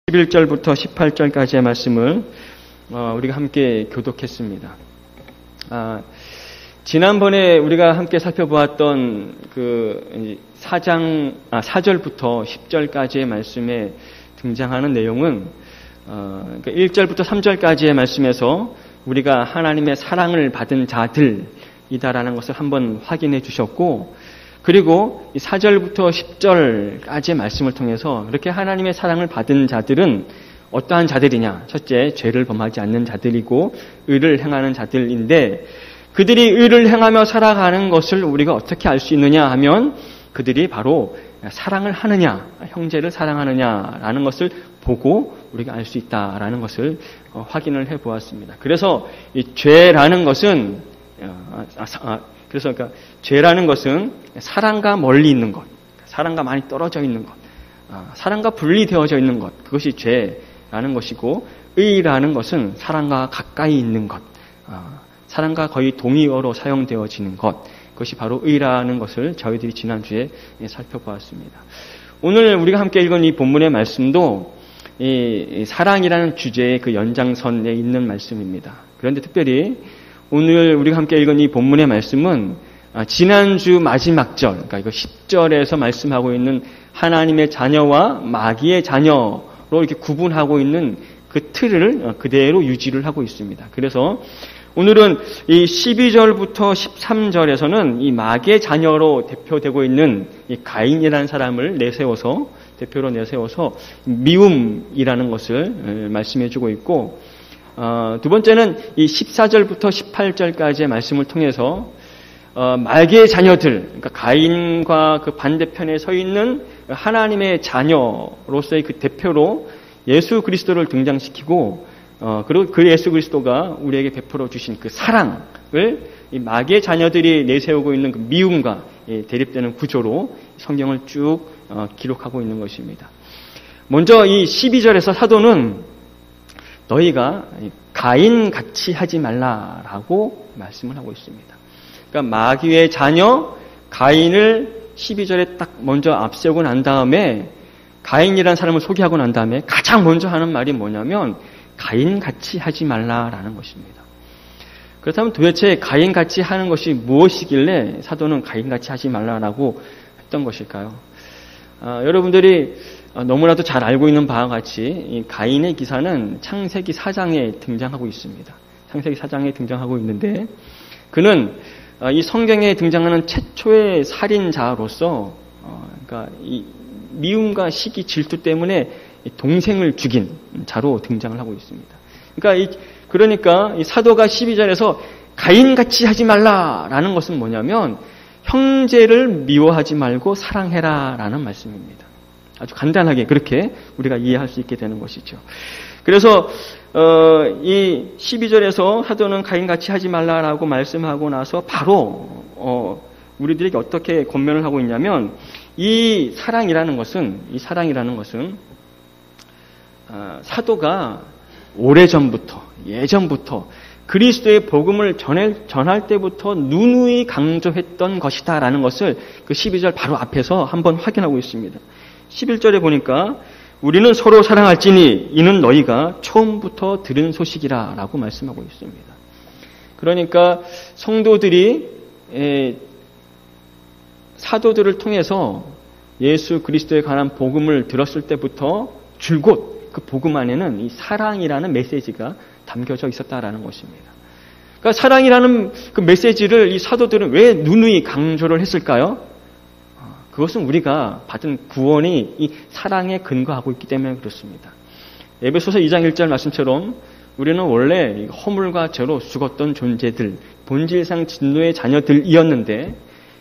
11절부터 18절까지의 말씀을 우리가 함께 교독했습니다. 지난번에 우리가 함께 살펴보았던 그 4절부터 10절까지의 말씀에 등장하는 내용은 1절부터 3절까지의 말씀에서 우리가 하나님의 사랑을 받은 자들이다라는 것을 한번 확인해 주셨고, 그리고 4절부터 10절까지의 말씀을 통해서 그렇게 하나님의 사랑을 받은 자들은 어떠한 자들이냐? 첫째, 죄를 범하지 않는 자들이고 의를 행하는 자들인데, 그들이 의를 행하며 살아가는 것을 우리가 어떻게 알 수 있느냐 하면 그들이 바로 사랑을 하느냐, 형제를 사랑하느냐라는 것을 보고 우리가 알 수 있다라는 것을 확인을 해보았습니다. 그래서 이 죄라는 것은 죄라는 것은 사랑과 멀리 있는 것, 사랑과 많이 떨어져 있는 것, 사랑과 분리되어져 있는 것, 그것이 죄라는 것이고, 의라는 것은 사랑과 가까이 있는 것, 사랑과 거의 동의어로 사용되어지는 것, 그것이 바로 의라는 것을 저희들이 지난주에 살펴보았습니다. 오늘 우리가 함께 읽은 이 본문의 말씀도 이 사랑이라는 주제의 그 연장선에 있는 말씀입니다. 그런데 특별히 오늘 우리가 함께 읽은 이 본문의 말씀은 지난주 마지막 절, 그러니까 이거 10절에서 말씀하고 있는 하나님의 자녀와 마귀의 자녀로 이렇게 구분하고 있는 그 틀을 그대로 유지를 하고 있습니다. 그래서 오늘은 이 12절부터 13절에서는 이 마귀의 자녀로 대표되고 있는 이 가인이라는 사람을 대표로 내세워서 미움이라는 것을 말씀해주고 있고, 두 번째는 이 14절부터 18절까지의 말씀을 통해서 마귀의 자녀들, 그러니까 가인과 그 반대편에 서 있는 하나님의 자녀로서의 그 대표로 예수 그리스도를 등장시키고, 그리고 그 예수 그리스도가 우리에게 베풀어 주신 그 사랑을 이 마귀의 자녀들이 내세우고 있는 그 미움과 대립되는 구조로 성경을 쭉 기록하고 있는 것입니다. 먼저 이 12절에서 사도는 너희가 가인같이 하지 말라라고 말씀을 하고 있습니다. 그러니까 마귀의 자녀 가인을 12절에 딱 먼저 앞세우고 난 다음에, 가인이라는 사람을 소개하고 난 다음에 가장 먼저 하는 말이 뭐냐면 가인같이 하지 말라라는 것입니다. 그렇다면 도대체 가인같이 하는 것이 무엇이길래 사도는 가인같이 하지 말라라고 했던 것일까요? 여러분들이 너무나도 잘 알고 있는 바와 같이 이 가인의 기사는 창세기 4장에 등장하고 있습니다. 창세기 4장에 등장하고 있는데, 그는 이 성경에 등장하는 최초의 살인자로서, 그러니까 이 미움과 시기, 질투 때문에 동생을 죽인 자로 등장을 하고 있습니다. 그러니까 이 사도가 12절에서 가인같이 하지 말라라는 것은 뭐냐면 형제를 미워하지 말고 사랑해라라는 말씀입니다. 아주 간단하게 그렇게 우리가 이해할 수 있게 되는 것이죠. 그래서 이 12절에서 사도는 가인같이 하지 말라라고 말씀하고 나서 바로 우리들에게 어떻게 권면을 하고 있냐면, 이 사랑이라는 것은 사도가 오래전부터, 예전부터 그리스도의 복음을 전할 때부터 누누이 강조했던 것이다라는 것을 그 12절 바로 앞에서 한번 확인하고 있습니다. 11절에 보니까 우리는 서로 사랑할지니 이는 너희가 처음부터 들은 소식이라 라고 말씀하고 있습니다. 그러니까 성도들이 사도들을 통해서 예수 그리스도에 관한 복음을 들었을 때부터 줄곧 그 복음 안에는 이 사랑이라는 메시지가 담겨져 있었다라는 것입니다. 그러니까 사랑이라는 그 메시지를 이 사도들은 왜 누누이 강조를 했을까요? 그것은 우리가 받은 구원이 이 사랑에 근거하고 있기 때문에 그렇습니다. 에베소서 2장 1절 말씀처럼 우리는 원래 허물과 죄로 죽었던 존재들, 본질상 진노의 자녀들이었는데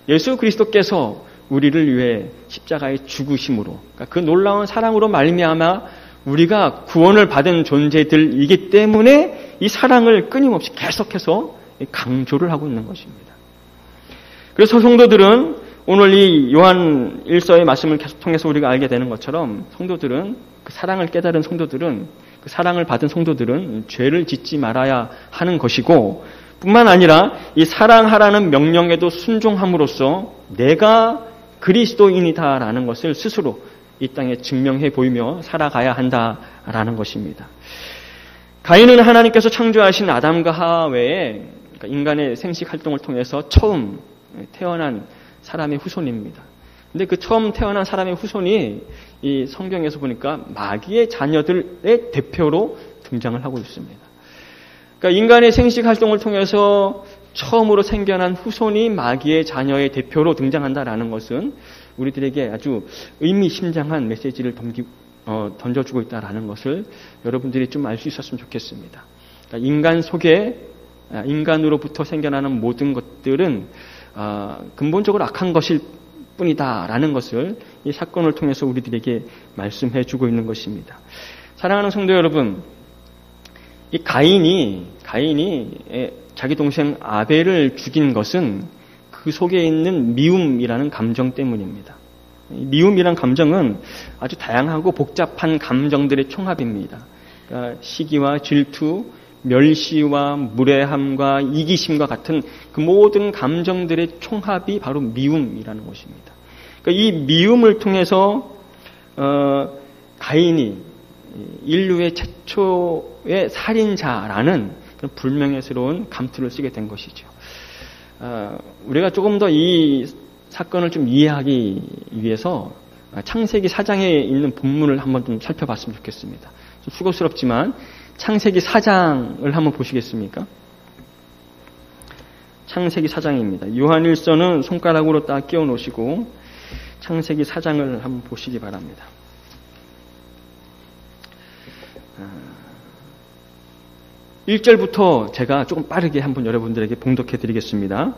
예수 그리스도께서 우리를 위해 십자가에 죽으심으로, 그러니까 그 놀라운 사랑으로 말미암아 우리가 구원을 받은 존재들이기 때문에 이 사랑을 끊임없이 계속해서 강조를 하고 있는 것입니다. 그래서 성도들은 오늘 이 요한 1서의 말씀을 계속 통해서 우리가 알게 되는 것처럼 성도들은, 그 사랑을 깨달은 성도들은, 그 사랑을 받은 성도들은 죄를 짓지 말아야 하는 것이고, 뿐만 아니라 이 사랑하라는 명령에도 순종함으로써 내가 그리스도인이다라는 것을 스스로 이 땅에 증명해 보이며 살아가야 한다라는 것입니다. 가인은 하나님께서 창조하신 아담과 하와 외에 그러니까 인간의 생식 활동을 통해서 처음 태어난 사람의 후손입니다. 근데 그 처음 태어난 사람의 후손이 이 성경에서 보니까 마귀의 자녀들의 대표로 등장을 하고 있습니다. 그러니까 인간의 생식 활동을 통해서 처음으로 생겨난 후손이 마귀의 자녀의 대표로 등장한다라는 것은 우리들에게 아주 의미심장한 메시지를 던져주고 있다라는 것을 여러분들이 좀 알 수 있었으면 좋겠습니다. 그러니까 인간 속에 인간으로부터 생겨나는 모든 것들은 근본적으로 악한 것일 뿐이다라는 것을 이 사건을 통해서 우리들에게 말씀해주고 있는 것입니다. 사랑하는 성도 여러분, 이 가인이 자기 동생 아벨을 죽인 것은 그 속에 있는 미움이라는 감정 때문입니다. 미움이란 감정은 아주 다양하고 복잡한 감정들의 총합입니다. 그러니까 시기와 질투, 멸시와 무례함과 이기심과 같은 그 모든 감정들의 총합이 바로 미움이라는 것입니다. 그러니까 이 미움을 통해서 가인이 인류의 최초의 살인자라는 그런 불명예스러운 감투를 쓰게 된 것이죠. 우리가 조금 더 이 사건을 좀 이해하기 위해서 창세기 4장에 있는 본문을 한번 좀 살펴봤으면 좋겠습니다. 좀 수고스럽지만 창세기 4장을 한번 보시겠습니까? 창세기 4장입니다. 요한일서는 손가락으로 딱 끼워 놓으시고 창세기 4장을 한번 보시기 바랍니다. 아, 1절부터 제가 조금 빠르게 한번 여러분들에게 봉독해 드리겠습니다.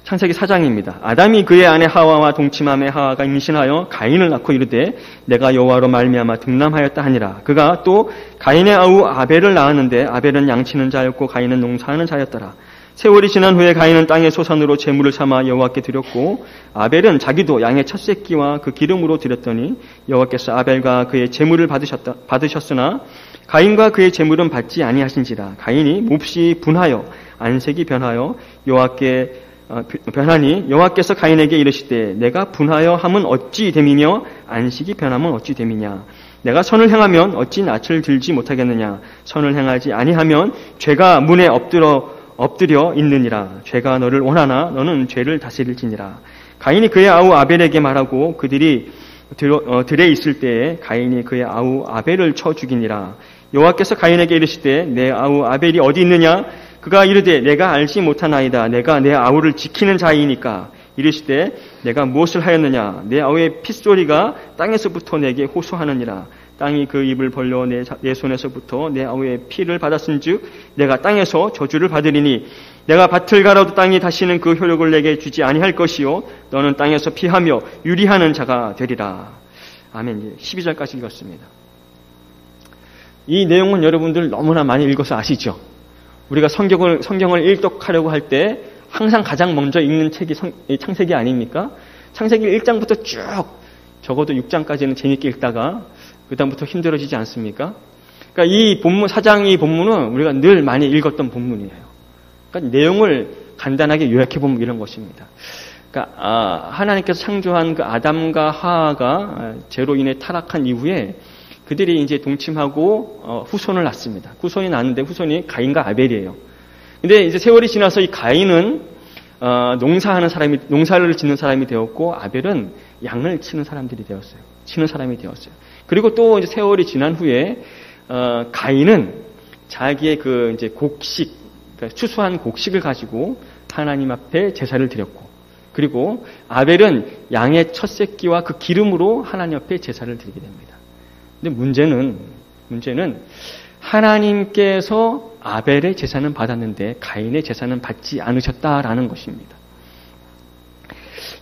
창세기 4장입니다. 아담이 그의 아내 하와와 동침함에 하와가 임신하여 가인을 낳고 이르되 내가 여호와로 말미암아 득남하였다 하니라. 그가 또 가인의 아우 아벨을 낳았는데 아벨은 양치는 자였고 가인은 농사하는 자였더라. 세월이 지난 후에 가인은 땅의 소산으로 제물을 삼아 여호와께 드렸고 아벨은 자기도 양의 첫 새끼와 그 기름으로 드렸더니 여호와께서 아벨과 그의 제물을 받으셨으나 가인과 그의 제물은 받지 아니하신지라. 가인이 몹시 분하여 안색이 변하여 여호와께 변하니 여호와께서 가인에게 이르시되 내가 분하여 함은 어찌 됨이며 안식이 변함은 어찌 됨이냐. 내가 선을 행하면 어찌 낯을 들지 못하겠느냐. 선을 행하지 아니하면 죄가 문에 엎드려 있느니라. 죄가 너를 원하나 너는 죄를 다스릴지니라. 가인이 그의 아우 아벨에게 말하고 그들이 들에 있을 때에 가인이 그의 아우 아벨을 쳐 죽이니라. 여호와께서 가인에게 이르시되 내 아우 아벨이 어디 있느냐. 그가 이르되 내가 알지 못하나이다. 내가 내 아우를 지키는 자이니까. 이르시되 내가 무엇을 하였느냐. 내 아우의 핏소리가 땅에서부터 내게 호소하느니라. 땅이 그 입을 벌려 내 손에서부터 내 아우의 피를 받았은즉 내가 땅에서 저주를 받으리니 내가 밭을 갈아도 땅이 다시는 그 효력을 내게 주지 아니할 것이요 너는 땅에서 피하며 유리하는 자가 되리라. 아멘. 12절까지 읽었습니다. 이 내용은 여러분들 너무나 많이 읽어서 아시죠? 우리가 성경을 일독하려고 할 때 항상 가장 먼저 읽는 책이 창세기 아닙니까? 창세기 1장부터 쭉 적어도 6장까지는 재밌게 읽다가 그 다음부터 힘들어지지 않습니까? 그러니까 이 본문, 4장 이 본문은 우리가 늘 많이 읽었던 본문이에요. 그러니까 내용을 간단하게 요약해보면 이런 것입니다. 그러니까 하나님께서 창조한 그 아담과 하와가 죄로 인해 타락한 이후에 그들이 이제 동침하고 후손을 낳습니다. 후손이 낳는데 후손이 가인과 아벨이에요. 근데 이제 세월이 지나서 이 가인은 농사를 짓는 사람이 되었고 아벨은 양을 치는 사람이 되었어요. 그리고 또 이제 세월이 지난 후에 가인은 자기의 그 이제 곡식, 그러니까 추수한 곡식을 가지고 하나님 앞에 제사를 드렸고, 그리고 아벨은 양의 첫 새끼와 그 기름으로 하나님 앞에 제사를 드리게 됩니다. 근데 문제는 하나님께서 아벨의 제사는 받았는데 가인의 제사는 받지 않으셨다라는 것입니다.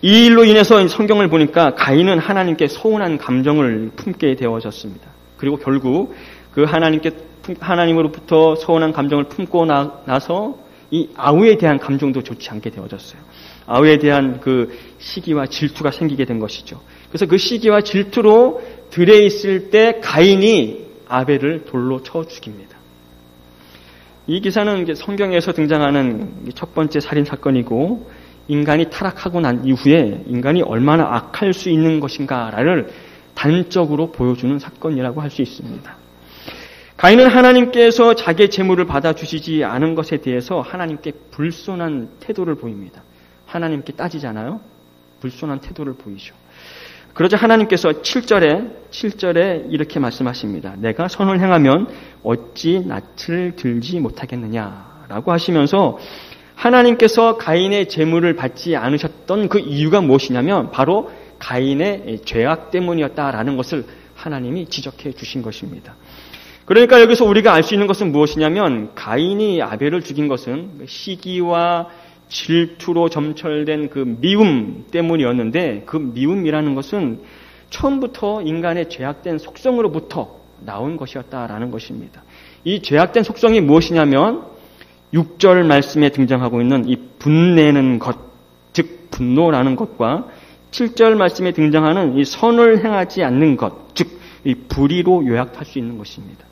이 일로 인해서 성경을 보니까 가인은 하나님께 서운한 감정을 품게 되어졌습니다. 그리고 결국 그 하나님으로부터 서운한 감정을 품고 나서 이 아우에 대한 감정도 좋지 않게 되어졌어요. 아우에 대한 그 시기와 질투가 생기게 된 것이죠. 그래서 그 시기와 질투로 들에 있을 때 가인이 아벨을 돌로 쳐 죽입니다. 이 기사는 이제 성경에서 등장하는 첫 번째 살인 사건이고 인간이 타락하고 난 이후에 인간이 얼마나 악할 수 있는 것인가를 단적으로 보여주는 사건이라고 할 수 있습니다. 가인은 하나님께서 자기의 재물을 받아주시지 않은 것에 대해서 하나님께 불손한 태도를 보입니다. 하나님께 따지잖아요. 불손한 태도를 보이죠. 그러자 하나님께서 7절에 이렇게 말씀하십니다. 내가 선을 행하면 어찌 낯을 들지 못하겠느냐라고 하시면서 하나님께서 가인의 재물을 받지 않으셨던 그 이유가 무엇이냐면 바로 가인의 죄악 때문이었다라는 것을 하나님이 지적해 주신 것입니다. 그러니까 여기서 우리가 알 수 있는 것은 무엇이냐면 가인이 아벨을 죽인 것은 시기와 질투로 점철된 그 미움 때문이었는데 그 미움이라는 것은 처음부터 인간의 죄악된 속성으로부터 나온 것이었다라는 것입니다. 이 죄악된 속성이 무엇이냐면 6절 말씀에 등장하고 있는 이 분내는 것, 즉 분노라는 것과 7절 말씀에 등장하는 이 선을 행하지 않는 것, 즉 이 불의로 요약할 수 있는 것입니다.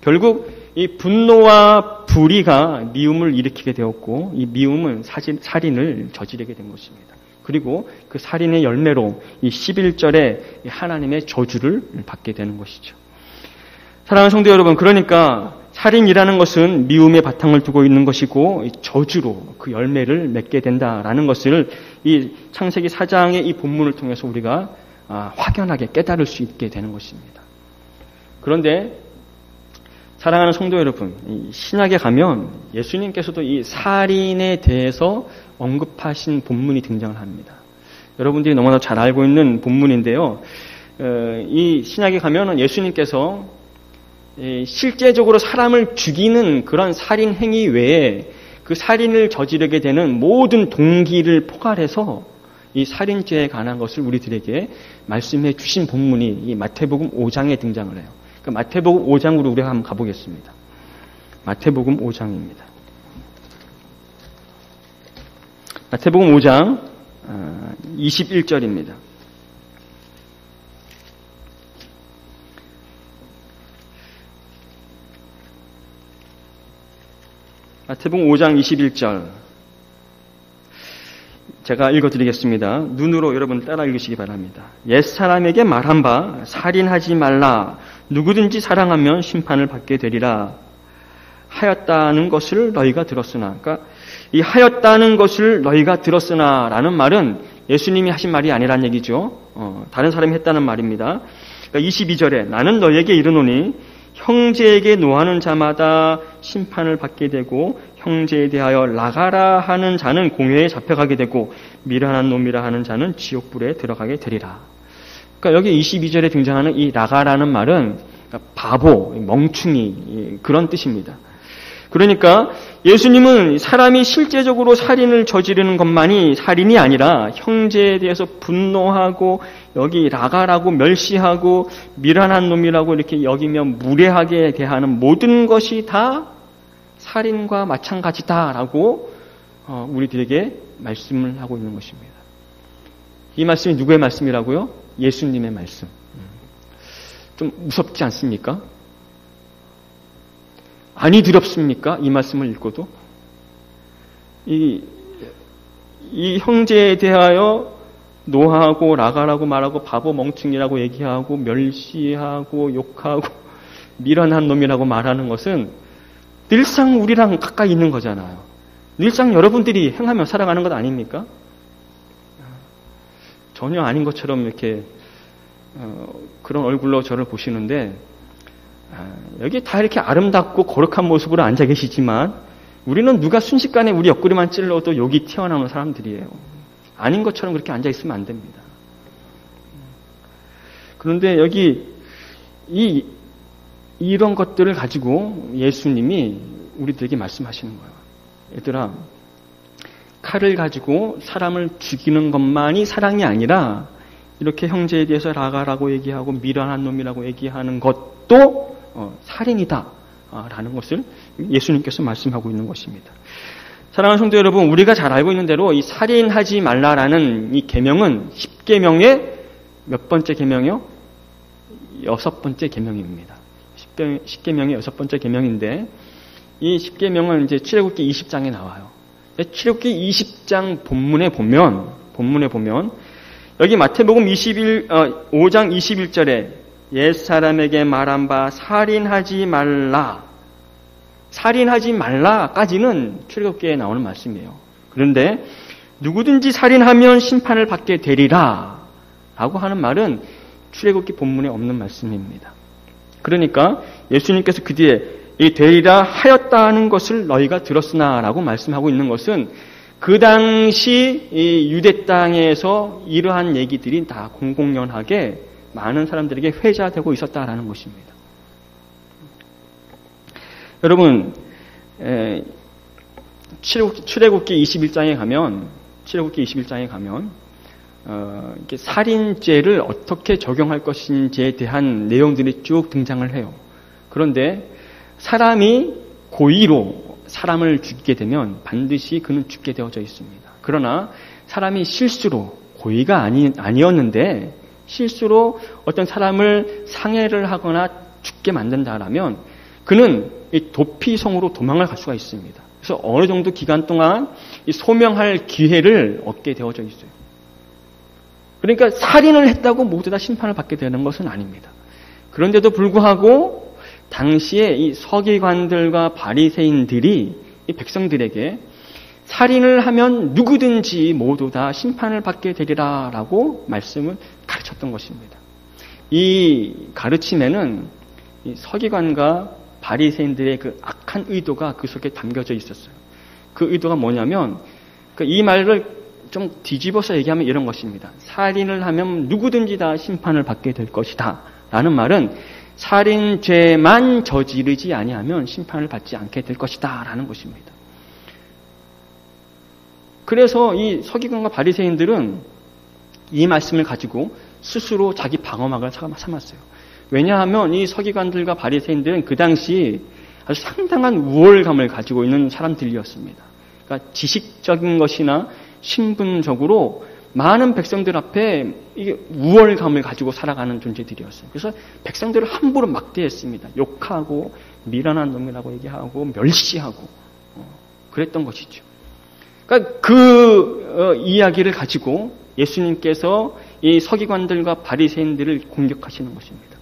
결국 이 분노와 불의가 미움을 일으키게 되었고 이 미움은 살인을 저지르게 된 것입니다. 그리고 그 살인의 열매로 이 11절에 하나님의 저주를 받게 되는 것이죠. 사랑하는 성도 여러분, 그러니까 살인이라는 것은 미움의 바탕을 두고 있는 것이고 저주로 그 열매를 맺게 된다라는 것을 이 창세기 4장의 이 본문을 통해서 우리가 확연하게 깨달을 수 있게 되는 것입니다. 그런데 사랑하는 성도 여러분, 신약에 가면 예수님께서도 이 살인에 대해서 언급하신 본문이 등장을 합니다. 여러분들이 너무나 잘 알고 있는 본문인데요. 이 신약에 가면 예수님께서 실제적으로 사람을 죽이는 그런 살인 행위 외에 그 살인을 저지르게 되는 모든 동기를 포괄해서 이 살인죄에 관한 것을 우리들에게 말씀해 주신 본문이 이 마태복음 5장에 등장을 해요. 그 마태복음 5장으로 우리가 한번 가보겠습니다. 마태복음 5장입니다. 마태복음 5장 21절입니다. 마태복음 5장 21절 제가 읽어드리겠습니다. 눈으로 여러분 따라 읽으시기 바랍니다. 옛사람에게 말한 바 살인하지 말라. 누구든지 사랑하면 심판을 받게 되리라. 하였다는 것을 너희가 들었으나, 그러니까 이 하였다는 것을 너희가 들었으나 라는 말은 예수님이 하신 말이 아니란 얘기죠. 다른 사람이 했다는 말입니다. 그러니까 22절에 나는 너희에게 이르노니 형제에게 노하는 자마다 심판을 받게 되고 형제에 대하여 나가라 하는 자는 공회에 잡혀가게 되고 미련한 놈이라 하는 자는 지옥불에 들어가게 되리라. 그러니까 여기 22절에 등장하는 이 나가라는 말은 바보, 멍충이 그런 뜻입니다. 그러니까 예수님은 사람이 실제적으로 살인을 저지르는 것만이 살인이 아니라 형제에 대해서 분노하고 여기 나가라고 멸시하고 미련한 놈이라고 이렇게 여기며 무례하게 대하는 모든 것이 다 살인과 마찬가지다라고 우리들에게 말씀을 하고 있는 것입니다. 이 말씀이 누구의 말씀이라고요? 예수님의 말씀. 좀 무섭지 않습니까? 아니 두렵습니까? 이 말씀을 읽고도 이 형제에 대하여 노하고 나가라고 말하고 바보 멍충이라고 얘기하고 멸시하고 욕하고 미련한 놈이라고 말하는 것은 늘상 우리랑 가까이 있는 거잖아요. 늘상 여러분들이 행하며 살아가는 것 아닙니까? 전혀 아닌 것처럼 이렇게 그런 얼굴로 저를 보시는데 여기 다 이렇게 아름답고 거룩한 모습으로 앉아 계시지만 우리는 누가 순식간에 우리 옆구리만 찔러도 욕이 튀어나오는 사람들이에요. 아닌 것처럼 그렇게 앉아 있으면 안 됩니다. 그런데 여기 이런 것들을 가지고 예수님이 우리들에게 말씀하시는 거예요. 얘들아, 칼을 가지고 사람을 죽이는 것만이 사랑이 아니라 이렇게 형제에 대해서 나가라고 얘기하고 미련한 놈이라고 얘기하는 것도 살인이다 라는 것을 예수님께서 말씀하고 있는 것입니다. 사랑하는 성도 여러분, 우리가 잘 알고 있는 대로 이 살인하지 말라라는 이 계명은 10계명의 몇 번째 계명이요? 6번째 계명입니다. 10계명의 6번째 계명인데 이 10계명은 이제 출애굽기 20장에 나와요. 출애굽기 20장 본문에 보면 여기 마태복음 5장 21절에 옛사람에게 말한 바 살인하지 말라. 살인하지 말라까지는 출애굽기에 나오는 말씀이에요. 그런데 누구든지 살인하면 심판을 받게 되리라 라고 하는 말은 출애굽기 본문에 없는 말씀입니다. 그러니까 예수님께서 그 뒤에 이 되리라 하였다는 것을 너희가 들었으나 라고 말씀하고 있는 것은 그 당시 이 유대 땅에서 이러한 얘기들이 다 공공연하게 많은 사람들에게 회자되고 있었다라는 것입니다. 여러분, 출애굽기 21장에 가면 이렇게 살인죄를 어떻게 적용할 것인지에 대한 내용들이 쭉 등장을 해요. 그런데 사람이 고의로 사람을 죽이게 되면 반드시 그는 죽게 되어져 있습니다. 그러나 사람이 실수로, 고의가 아니었는데 실수로 어떤 사람을 상해를 하거나 죽게 만든다라면 그는 이 도피성으로 도망을 갈 수가 있습니다. 그래서 어느 정도 기간 동안 이 소명할 기회를 얻게 되어져 있어요. 그러니까 살인을 했다고 모두 다 심판을 받게 되는 것은 아닙니다. 그런데도 불구하고 당시에 이 서기관들과 바리새인들이 이 백성들에게 살인을 하면 누구든지 모두 다 심판을 받게 되리라라고 말씀을 가르쳤던 것입니다. 이 가르침에는 이 서기관과 바리새인들의 그 악한 의도가 그 속에 담겨져 있었어요. 그 의도가 뭐냐면 이 말을 좀 뒤집어서 얘기하면 이런 것입니다. 살인을 하면 누구든지 다 심판을 받게 될 것이다 라는 말은 살인죄만 저지르지 아니하면 심판을 받지 않게 될 것이다 라는 것입니다. 그래서 이 서기관과 바리새인들은 이 말씀을 가지고 스스로 자기 방어막을 삼았어요. 왜냐하면 이 서기관들과 바리새인들은 그 당시 아주 상당한 우월감을 가지고 있는 사람들이었습니다. 그러니까 지식적인 것이나 신분적으로 많은 백성들 앞에 이게 우월감을 가지고 살아가는 존재들이었어요. 그래서 백성들을 함부로 막대했습니다. 욕하고 미련한 놈이라고 얘기하고 멸시하고 그랬던 것이죠. 그러니까 그 이야기를 가지고 예수님께서 이 서기관들과 바리새인들을 공격하시는 것입니다.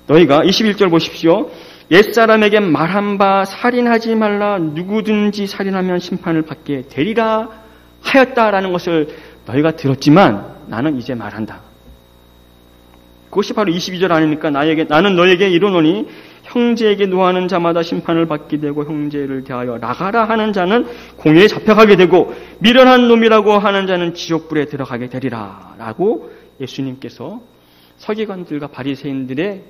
너희가 21절 보십시오. 옛사람에게 말한 바 살인하지 말라. 누구든지 살인하면 심판을 받게 되리라 하였다라는 것을 너희가 들었지만 나는 이제 말한다. 그것이 바로 22절 아닙니까? 나는 너에게 이르노니 형제에게 노하는 자마다 심판을 받게 되고 형제를 대하여 나가라 하는 자는 공회에 잡혀가게 되고 미련한 놈이라고 하는 자는 지옥불에 들어가게 되리라 라고 예수님께서 서기관들과 바리새인들의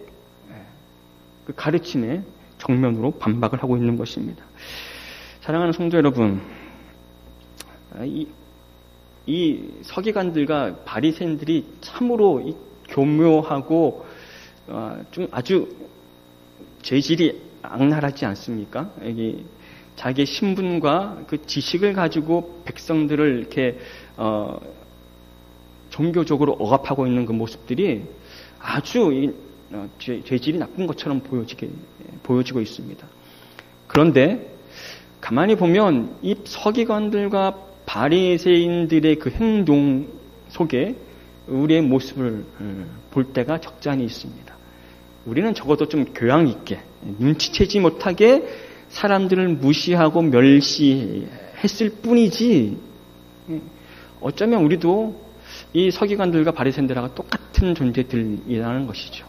그 가르침에 정면으로 반박을 하고 있는 것입니다. 사랑하는 성도 여러분, 이 서기관들과 바리새인들이 참으로 교묘하고 좀 아주 죄질이 악랄하지 않습니까? 여기 자기의 신분과 그 지식을 가지고 백성들을 이렇게 종교적으로 억압하고 있는 그 모습들이 아주 죄질이 나쁜 것처럼 보여지고 있습니다. 그런데 가만히 보면 이 서기관들과 바리새인들의 그 행동 속에 우리의 모습을 볼 때가 적잖이 있습니다. 우리는 적어도 좀 교양 있게 눈치채지 못하게 사람들을 무시하고 멸시했을 뿐이지 어쩌면 우리도 이 서기관들과 바리새인들하고 똑같은 존재들이라는 것이죠.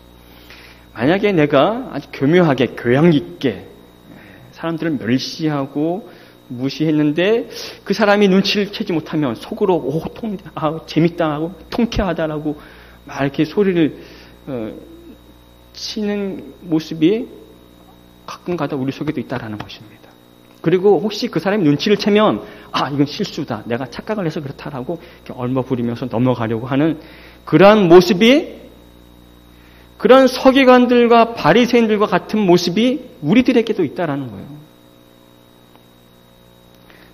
만약에 내가 아주 교묘하게 교양 있게 사람들을 멸시하고 무시했는데 그 사람이 눈치를 채지 못하면 속으로 재밌다 하고 통쾌하다라고 막 이렇게 소리를 치는 모습이 가끔가다 우리 속에도 있다라는 것입니다. 그리고 혹시 그 사람이 눈치를 채면 이건 실수다. 내가 착각을 해서 그렇다라고 이렇게 얼버무리면서 넘어가려고 하는 그러한 모습이 그런 서기관들과 바리새인들과 같은 모습이 우리들에게도 있다라는 거예요.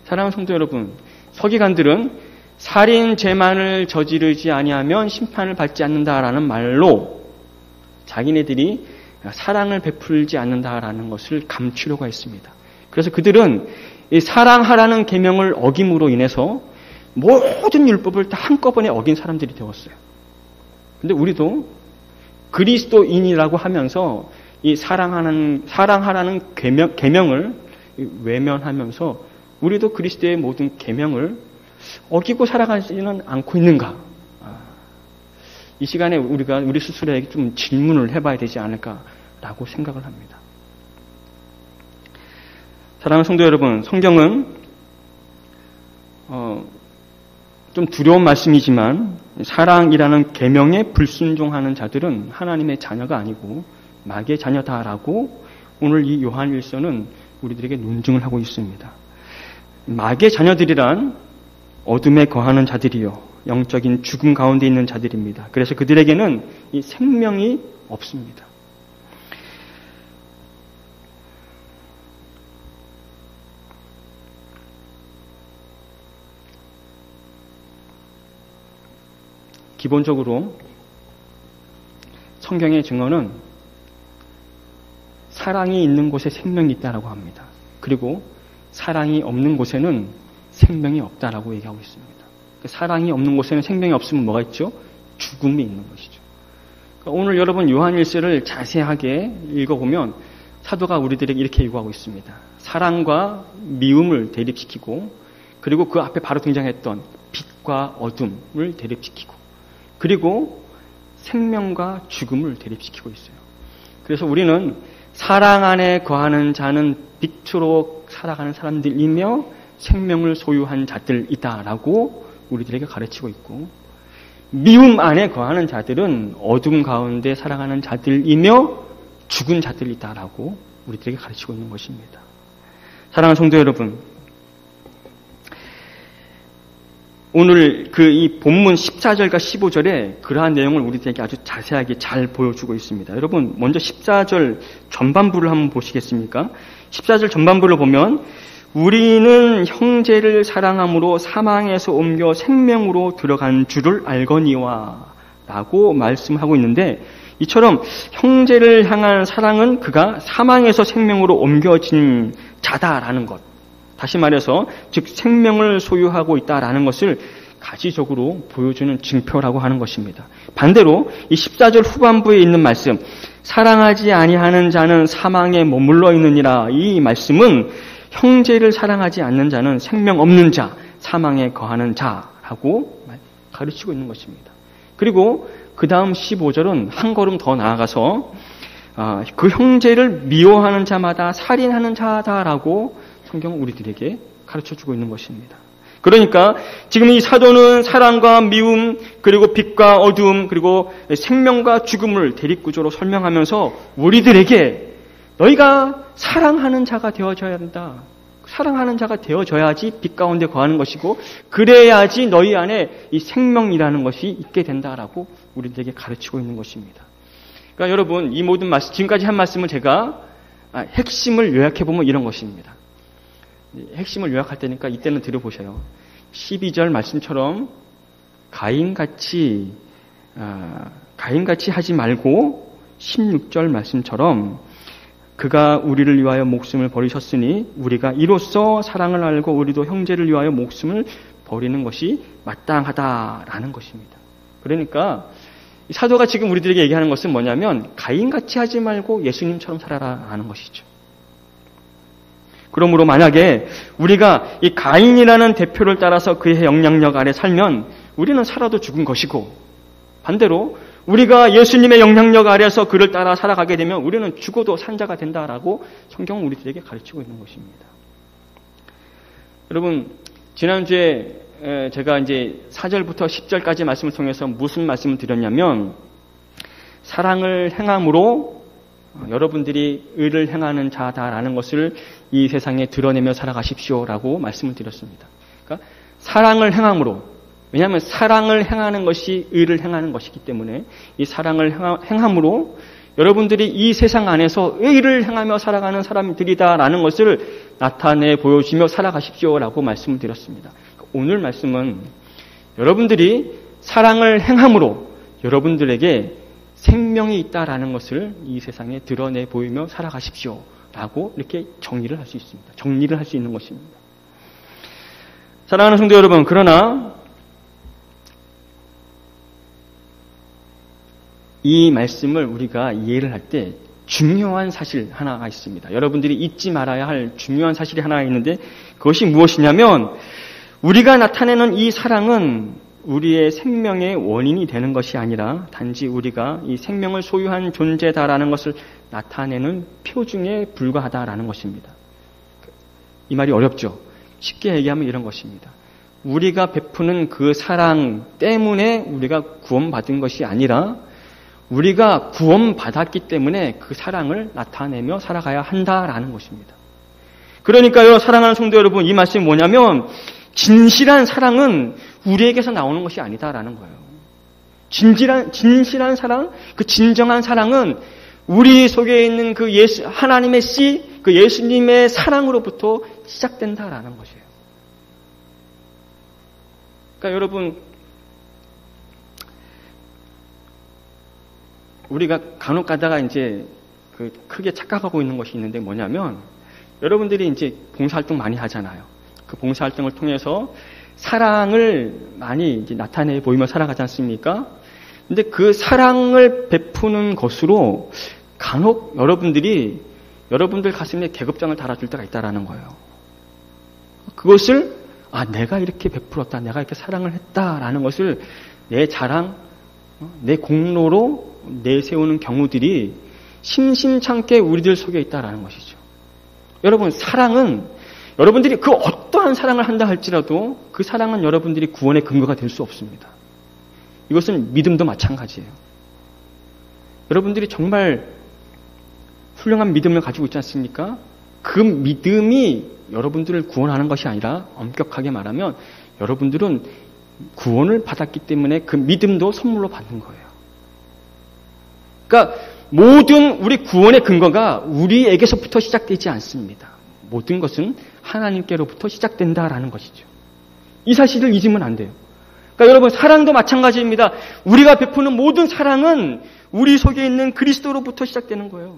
사랑하는 성도 여러분, 서기관들은 살인죄만을 저지르지 아니하면 심판을 받지 않는다라는 말로 자기네들이 사랑을 베풀지 않는다라는 것을 감추려고 했습니다. 그래서 그들은 이 사랑하라는 계명을 어김으로 인해서 모든 율법을 다 한꺼번에 어긴 사람들이 되었어요. 근데 우리도 그리스도인이라고 하면서 이 사랑하라는 계명을 외면하면서 우리도 그리스도의 모든 계명을 어기고 살아가지는 않고 있는가? 이 시간에 우리가 우리 스스로에게 좀 질문을 해봐야 되지 않을까라고 생각을 합니다. 사랑하는 성도 여러분, 성경은 좀 두려운 말씀이지만 사랑이라는 계명에 불순종하는 자들은 하나님의 자녀가 아니고 마귀의 자녀다라고 오늘 이 요한 1서는 우리들에게 논증을 하고 있습니다. 마귀의 자녀들이란 어둠에 거하는 자들이요, 영적인 죽음 가운데 있는 자들입니다. 그래서 그들에게는 이 생명이 없습니다. 기본적으로 성경의 증언은 사랑이 있는 곳에 생명이 있다라고 합니다. 그리고 사랑이 없는 곳에는 생명이 없다라고 얘기하고 있습니다. 사랑이 없는 곳에는 생명이 없으면 뭐가 있죠? 죽음이 있는 것이죠. 그러니까 오늘 여러분 요한 1서를 자세하게 읽어보면 사도가 우리들에게 이렇게 요구하고 있습니다. 사랑과 미움을 대립시키고, 그리고 그 앞에 바로 등장했던 빛과 어둠을 대립시키고, 그리고 생명과 죽음을 대립시키고 있어요. 그래서 우리는 사랑 안에 거하는 자는 빛으로 살아가는 사람들이며 생명을 소유한 자들이다라고 우리들에게 가르치고 있고, 미움 안에 거하는 자들은 어둠 가운데 살아가는 자들이며 죽은 자들이다라고 우리들에게 가르치고 있는 것입니다. 사랑하는 성도 여러분, 오늘 이 본문 14절과 15절에 그러한 내용을 우리들에게 아주 자세하게 잘 보여주고 있습니다. 여러분, 먼저 14절 전반부를 한번 보시겠습니까? 14절 전반부를 보면 우리는 형제를 사랑함으로 사망에서 옮겨 생명으로 들어간 줄을 알거니와 라고 말씀하고 있는데, 이처럼 형제를 향한 사랑은 그가 사망에서 생명으로 옮겨진 자다라는 것, 다시 말해서 즉 생명을 소유하고 있다라는 것을 가시적으로 보여주는 징표라고 하는 것입니다. 반대로 이 14절 후반부에 있는 말씀, 사랑하지 아니하는 자는 사망에 머물러 있느니라, 이 말씀은 형제를 사랑하지 않는 자는 생명 없는 자, 사망에 거하는 자라고 가르치고 있는 것입니다. 그리고 그 다음 15절은 한 걸음 더 나아가서 그 형제를 미워하는 자마다 살인하는 자다라고 성경은 우리들에게 가르쳐주고 있는 것입니다. 그러니까 지금 이 사도는 사랑과 미움, 그리고 빛과 어둠, 그리고 생명과 죽음을 대립구조로 설명하면서 우리들에게 너희가 사랑하는 자가 되어져야 한다. 사랑하는 자가 되어져야지 빛 가운데 거하는 것이고, 그래야지 너희 안에 이 생명이라는 것이 있게 된다라고 우리들에게 가르치고 있는 것입니다. 그러니까 여러분, 이 모든 말씀, 지금까지 한 말씀을 제가 핵심을 요약해보면 이런 것입니다. 핵심을 요약할 때니까 이때는 들어보셔요. 12절 말씀처럼 가인같이 하지 말고 16절 말씀처럼 그가 우리를 위하여 목숨을 버리셨으니 우리가 이로써 사랑을 알고 우리도 형제를 위하여 목숨을 버리는 것이 마땅하다라는 것입니다. 그러니까 사도가 지금 우리들에게 얘기하는 것은 뭐냐면 가인같이 하지 말고 예수님처럼 살아라라는 것이죠. 그러므로 만약에 우리가 이 가인이라는 대표를 따라서 그의 영향력 아래 살면 우리는 살아도 죽은 것이고, 반대로 우리가 예수님의 영향력 아래서 그를 따라 살아가게 되면 우리는 죽어도 산 자가 된다라고 성경은 우리들에게 가르치고 있는 것입니다. 여러분, 지난주에 제가 이제 4절부터 10절까지 말씀을 통해서 무슨 말씀을 드렸냐면, 사랑을 행함으로 여러분들이 의를 행하는 자다라는 것을 이 세상에 드러내며 살아가십시오라고 말씀을 드렸습니다. 그러니까 사랑을 행함으로, 왜냐하면 사랑을 행하는 것이 의를 행하는 것이기 때문에 이 사랑을 행함으로 여러분들이 이 세상 안에서 의를 행하며 살아가는 사람들이다라는 것을 나타내 보여주며 살아가십시오라고 말씀을 드렸습니다. 오늘 말씀은 여러분들이 사랑을 행함으로 여러분들에게 생명이 있다라는 것을 이 세상에 드러내 보이며 살아가십시오라고 이렇게 정리를 할 수 있습니다. 정리를 할 수 있는 것입니다. 사랑하는 성도 여러분, 그러나 이 말씀을 우리가 이해를 할 때 중요한 사실 하나가 있습니다. 여러분들이 잊지 말아야 할 중요한 사실이 하나 있는데 그것이 무엇이냐면 우리가 나타내는 이 사랑은 우리의 생명의 원인이 되는 것이 아니라 단지 우리가 이 생명을 소유한 존재다라는 것을 나타내는 표중에 불과하다라는 것입니다. 이 말이 어렵죠? 쉽게 얘기하면 이런 것입니다. 우리가 베푸는 그 사랑 때문에 우리가 구원받은 것이 아니라 우리가 구원받았기 때문에 그 사랑을 나타내며 살아가야 한다라는 것입니다. 그러니까요, 사랑하는 성도 여러분, 이 말씀이 뭐냐면 진실한 사랑은 우리에게서 나오는 것이 아니다라는 거예요. 진실한 사랑, 그 진정한 사랑은 우리 속에 있는 그 하나님의 씨, 그 예수님의 사랑으로부터 시작된다라는 것이에요. 그러니까 여러분, 우리가 간혹 가다가 이제 그 크게 착각하고 있는 것이 있는데 뭐냐면 여러분들이 이제 봉사활동 많이 하잖아요. 그 봉사활동을 통해서 사랑을 많이 이제 나타내 보이며 살아가지 않습니까? 근데 그 사랑을 베푸는 것으로 간혹 여러분들 가슴에 계급장을 달아줄 때가 있다라는 거예요. 그것을 내가 이렇게 베풀었다, 내가 이렇게 사랑을 했다라는 것을 내 자랑, 내 공로로 내세우는 경우들이 심심찮게 우리들 속에 있다라는 것이죠. 여러분, 사랑은 여러분들이 그 어떠한 사랑을 한다 할지라도 그 사랑은 여러분들이 구원의 근거가 될 수 없습니다. 이것은 믿음도 마찬가지예요. 여러분들이 정말 훌륭한 믿음을 가지고 있지 않습니까? 그 믿음이 여러분들을 구원하는 것이 아니라 엄격하게 말하면 여러분들은 구원을 받았기 때문에 그 믿음도 선물로 받는 거예요. 그러니까 모든 우리 구원의 근거가 우리에게서부터 시작되지 않습니다. 모든 것은 하나님께로부터 시작된다라는 것이죠. 이 사실을 잊으면 안 돼요. 그러니까 여러분, 사랑도 마찬가지입니다. 우리가 베푸는 모든 사랑은 우리 속에 있는 그리스도로부터 시작되는 거예요.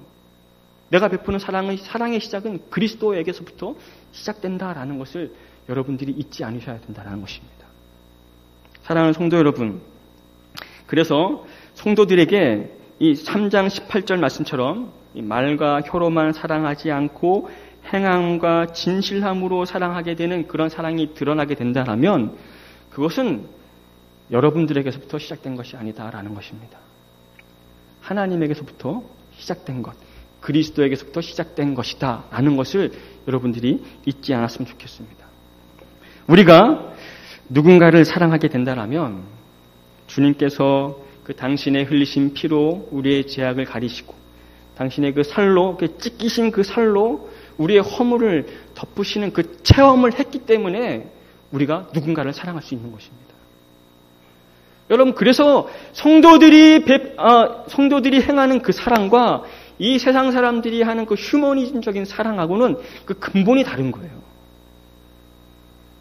내가 베푸는 사랑의 시작은 그리스도에게서부터 시작된다라는 것을 여러분들이 잊지 않으셔야 된다는 것입니다. 사랑하는 성도 여러분, 그래서 성도들에게 이 3장 18절 말씀처럼 이 말과 혀로만 사랑하지 않고 행함과 진실함으로 사랑하게 되는 그런 사랑이 드러나게 된다면 그것은 여러분들에게서부터 시작된 것이 아니다라는 것입니다. 하나님에게서부터 시작된 것, 그리스도에게서부터 시작된 것이다 라는 것을 여러분들이 잊지 않았으면 좋겠습니다. 우리가 누군가를 사랑하게 된다면 주님께서 그 당신의 흘리신 피로 우리의 죄악을 가리시고 당신의 그 살로, 그 찢기신 그 살로 우리의 허물을 덮으시는 그 체험을 했기 때문에 우리가 누군가를 사랑할 수 있는 것입니다. 여러분, 그래서 성도들이 행하는 그 사랑과 이 세상 사람들이 하는 그 휴머니즘적인 사랑하고는 그 근본이 다른 거예요.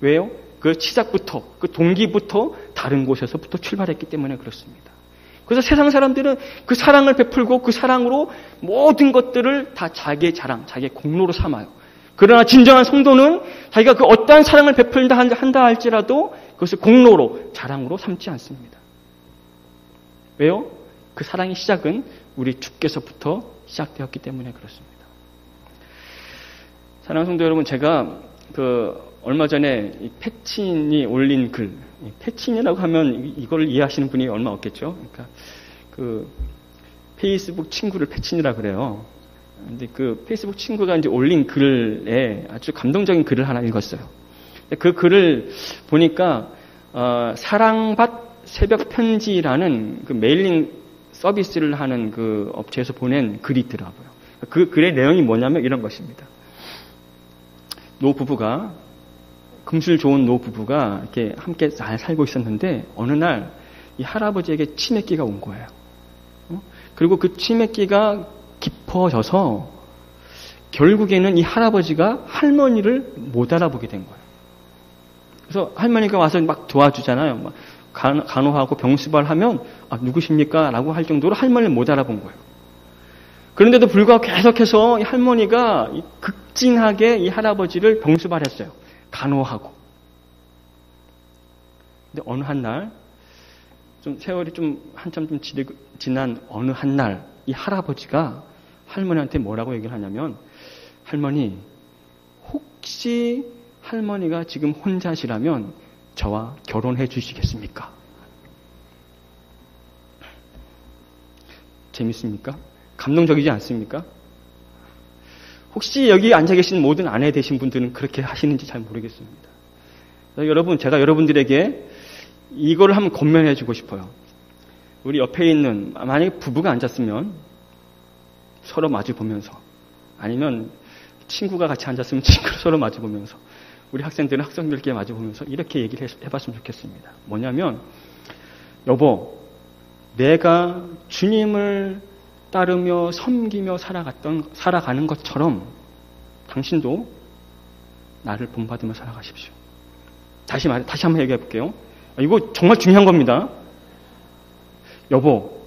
왜요? 그 시작부터, 그 동기부터 다른 곳에서부터 출발했기 때문에 그렇습니다. 그래서 세상 사람들은 그 사랑을 베풀고 그 사랑으로 모든 것들을 다 자기의 자랑, 자기의 공로로 삼아요. 그러나 진정한 성도는 자기가 그 어떠한 사랑을 베풀다 한다 할지라도 그것을 공로로, 자랑으로 삼지 않습니다. 왜요? 그 사랑의 시작은 우리 주께서부터 시작되었기 때문에 그렇습니다. 사랑하는 성도 여러분, 제가 얼마 전에 이 패친이 올린 글, 패친이라고 하면 이걸 이해하시는 분이 얼마 없겠죠. 그러니까 그 페이스북 친구를 패친이라 그래요. 근데 그 페이스북 친구가 이제 올린 글에 아주 감동적인 글을 하나 읽었어요. 그 글을 보니까 사랑받 새벽 편지라는 그 메일링 서비스를 하는 그 업체에서 보낸 글이 있더라고요. 그 글의 내용이 뭐냐면 이런 것입니다. 금술 좋은 노부부가 이렇게 함께 잘 살고 있었는데 어느 날 이 할아버지에게 치매기가 온 거예요. 그리고 그 치매기가 깊어져서 결국에는 이 할아버지가 할머니를 못 알아보게 된 거예요. 그래서 할머니가 와서 막 도와주잖아요. 막 간호하고 병수발하면 누구십니까? 라고 할 정도로 할머니를 못 알아본 거예요. 그런데도 불구하고 계속해서 이 할머니가 극진하게 이 할아버지를 병수발했어요. 간호하고. 근데 어느 한 날, 세월이 한참 지난 어느 한 날 이 할아버지가 할머니한테 뭐라고 얘기를 하냐면, 할머니, 혹시 할머니가 지금 혼자시라면 저와 결혼해 주시겠습니까? 재밌습니까? 감동적이지 않습니까? 혹시 여기 앉아 계신 모든 아내 되신 분들은 그렇게 하시는지 잘 모르겠습니다. 여러분, 제가 여러분들에게 이거를 한번 권면해 주고 싶어요. 우리 옆에 있는, 만약에 부부가 앉았으면 서로 마주 보면서, 아니면 친구가 같이 앉았으면 친구를 서로 마주 보면서, 우리 학생들은 학생들끼리 마주 보면서 이렇게 얘기를 해봤으면 좋겠습니다. 뭐냐면, 여보, 내가 주님을 따르며 섬기며 살아가는 것처럼 당신도 나를 본받으며 살아가십시오. 다시 한번 얘기해 볼게요. 이거 정말 중요한 겁니다. 여보,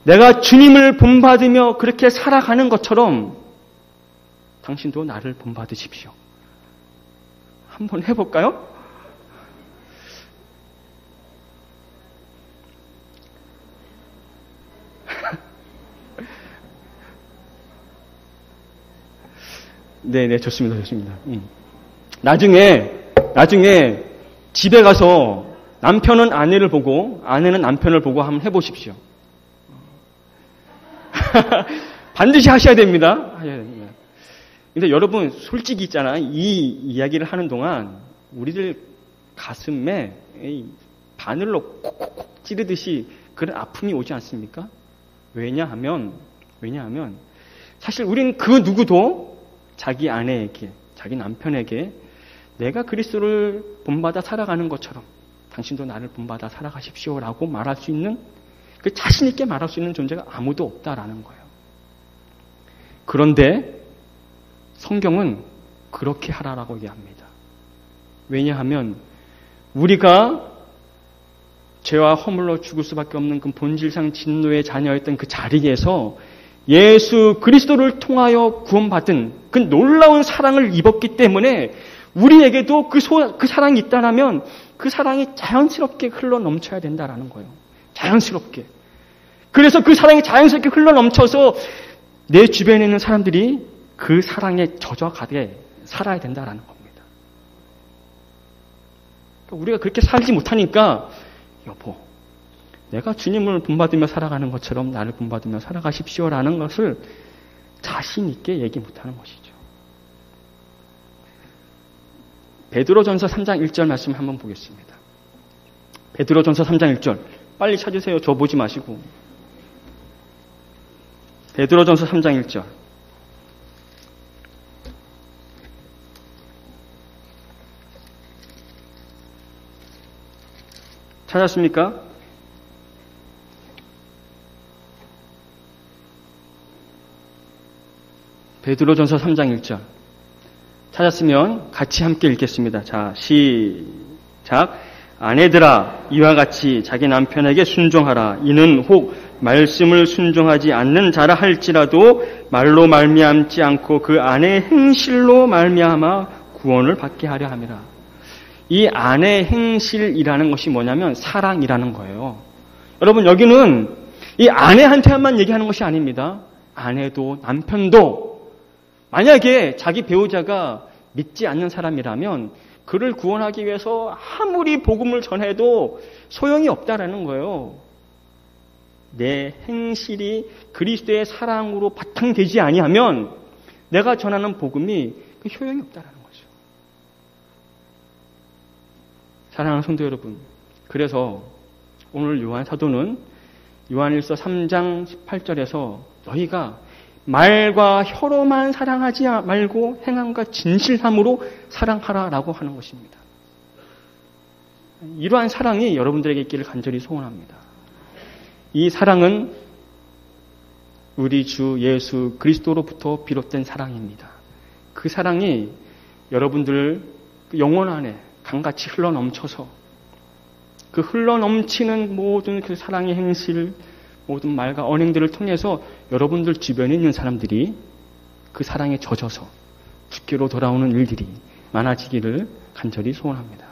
내가 주님을 본받으며 그렇게 살아가는 것처럼 당신도 나를 본받으십시오. 한번 해볼까요? 네, 좋습니다. 나중에 집에 가서 남편은 아내를 보고 아내는 남편을 보고 한번 해보십시오. 반드시 하셔야 됩니다. 근데 여러분, 솔직히 있잖아. 이 이야기를 하는 동안 우리들 가슴에 바늘로 콕콕콕 찌르듯이 그런 아픔이 오지 않습니까? 왜냐하면 사실 우리는 그 누구도 자기 아내에게, 자기 남편에게 내가 그리스도를 본받아 살아가는 것처럼 당신도 나를 본받아 살아가십시오라고 말할 수 있는, 그 자신 있게 말할 수 있는 존재가 아무도 없다라는 거예요. 그런데 성경은 그렇게 하라라고 얘기합니다. 왜냐하면 우리가 죄와 허물로 죽을 수밖에 없는 그 본질상 진노의 자녀였던 그 자리에서 예수 그리스도를 통하여 구원받은 그 놀라운 사랑을 입었기 때문에 우리에게도 그 사랑이 있다면 그 사랑이 자연스럽게 흘러 넘쳐야 된다라는 거예요. 자연스럽게. 그래서 그 사랑이 자연스럽게 흘러 넘쳐서 내 주변에 있는 사람들이 그 사랑에 젖어가게 살아야 된다라는 겁니다. 그러니까 우리가 그렇게 살지 못하니까, 여보, 내가 주님을 본받으며 살아가는 것처럼 나를 본받으며 살아가십시오라는 것을 자신 있게 얘기 못하는 것이죠. 베드로전서 3장 1절 말씀 한번 보겠습니다. 베드로전서 3장 1절. 빨리 찾으세요. 저 보지 마시고. 베드로전서 3장 1절. 찾았습니까? 베드로전서 3장 1절. 찾았으면 같이 함께 읽겠습니다. 자, 시작. 아내들아, 이와 같이 자기 남편에게 순종하라. 이는 혹 말씀을 순종하지 않는 자라 할지라도 말로 말미암지 않고 그 아내의 행실로 말미암아 구원을 받게 하려 함이라. 이 아내의 행실이라는 것이 뭐냐면 사랑이라는 거예요. 여러분, 여기는 이 아내한테만 얘기하는 것이 아닙니다. 아내도 남편도 만약에 자기 배우자가 믿지 않는 사람이라면 그를 구원하기 위해서 아무리 복음을 전해도 소용이 없다라는 거예요. 내 행실이 그리스도의 사랑으로 바탕되지 아니하면 내가 전하는 복음이 그 효용이 없다라는 거죠. 사랑하는 성도 여러분, 그래서 오늘 요한 사도는 요한일서 3장 18절에서 너희가 말과 혀로만 사랑하지 말고 행함과 진실함으로 사랑하라라고 하는 것입니다. 이러한 사랑이 여러분들에게 있기를 간절히 소원합니다. 이 사랑은 우리 주 예수 그리스도로부터 비롯된 사랑입니다. 그 사랑이 여러분들 영혼 안에 강같이 흘러넘쳐서 그 흘러넘치는 모든 그 사랑의 행실, 모든 말과 언행들을 통해서 여러분들 주변에 있는 사람들이 그 사랑에 젖어서 주께로 돌아오는 일들이 많아지기를 간절히 소원합니다.